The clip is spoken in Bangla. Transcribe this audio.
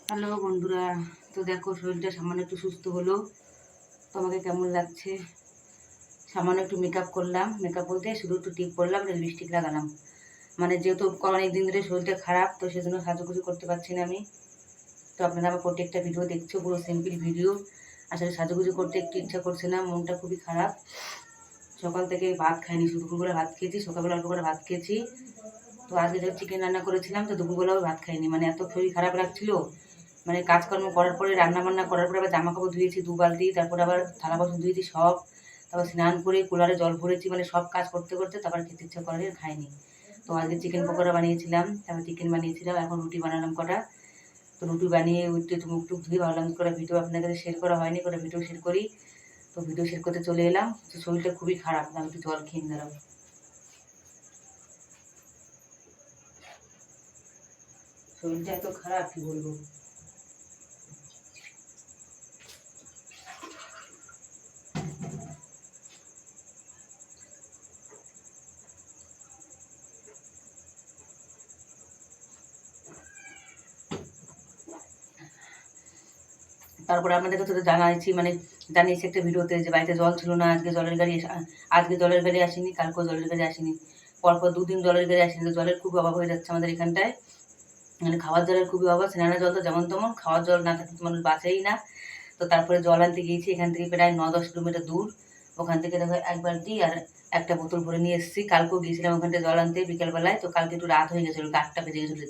হ্যালো বন্ধুরা, তো দেখো শরীরটা সামান্য একটু সুস্থ হলো। তো আমাকে কেমন লাগছে? সামান্য একটু মেকআপ করলাম, মেকআপ বলতে শুধু একটু টিপ করলাম, লিপস্টিক লাগালাম। মানে যেহেতু অনেক দিন ধরে শরীরটা খারাপ, তো সেজন্য সাজুগুজু করতে পারছি না আমি। তো আপনারা আমার প্রত্যেকটা ভিডিও দেখছো, পুরো সিম্পল ভিডিও। আসলে সাজুগুজু করতে একটু ইচ্ছা করছে না, মনটা খুবই খারাপ। সকাল থেকে ভাত খাইনি, শুধু দুপুরবেলা ভাত খেয়েছি, সকালবেলা অল্প করে ভাত খেয়েছি। তো আজকে যখন চিকেন রান্না করেছিলাম, তো দুপুরবেলাও ভাত খাইনি, মানে এত শরীর খারাপ লাগছিল। মানে কাজকর্ম করার পরে, রান্না বান্না করার পরে আবার জামা কাপড় ধুয়েছি 2 বালতি, তারপরে আবার থালা বাসন ধুয়েছি সব। তারপর স্নান করে কুলারে জল ভরেছি, মানে সব কাজ করতে করতে তারপর খেতে ইচ্ছা করে খাইনি। তো আজকে চিকেন পকোড়া বানিয়েছিলাম, তারপর চিকেন বানিয়েছিলাম, এখন রুটি বানালাম কটা। তো রুটি বানিয়ে উঠতে মুখ টুক ধুয়ে ভাবলাম করে ভিডিও আপনাদের কাছে শেয়ার করা হয়নি, করে ভিডিও শেয়ার করি। তো ভিডিও শেয়ার করতে চলে এলাম। তো শরীরটা খুবই খারাপ, আমি একটু জল খেয়ে দাঁড়াবো। শরীরটা এত খারাপ কি বলবো। তারপরে আপনাদেরকে তো জানাইছি, মানে জানিয়েছি একটা ভিডিওতে যে বাড়িতে জল ছিল না, আজকে জলের গাড়ি আসেনি, কালকেও জলের গাড়ি আসেনি। পরপর 2 দিন জলের গাড়ি আসেনি। তো জলের খুব অভাব হয়ে যাচ্ছে আমাদের এখানটায়। মানে খাওয়ার জলের খুবই অভাব, স্নানের জল তো যেমন তেমন, খাওয়ার জল না থাকলে তো মানুষ বাঁচেই না। তো তারপরে জল আনতে গিয়েছি, এখান থেকে প্রায় 9-10 কিলোমিটার দূর। ওখান থেকে দেখো 1 বালতি আর একটা বোতল ভরে নিয়ে এসেছি। কালকেও গিয়েছিলাম ওখানটায় জল আনতে বিকেলবেলায়, তো কালকে একটু রাত হয়ে গেছিলো, 8টা বেজে গেছিলো।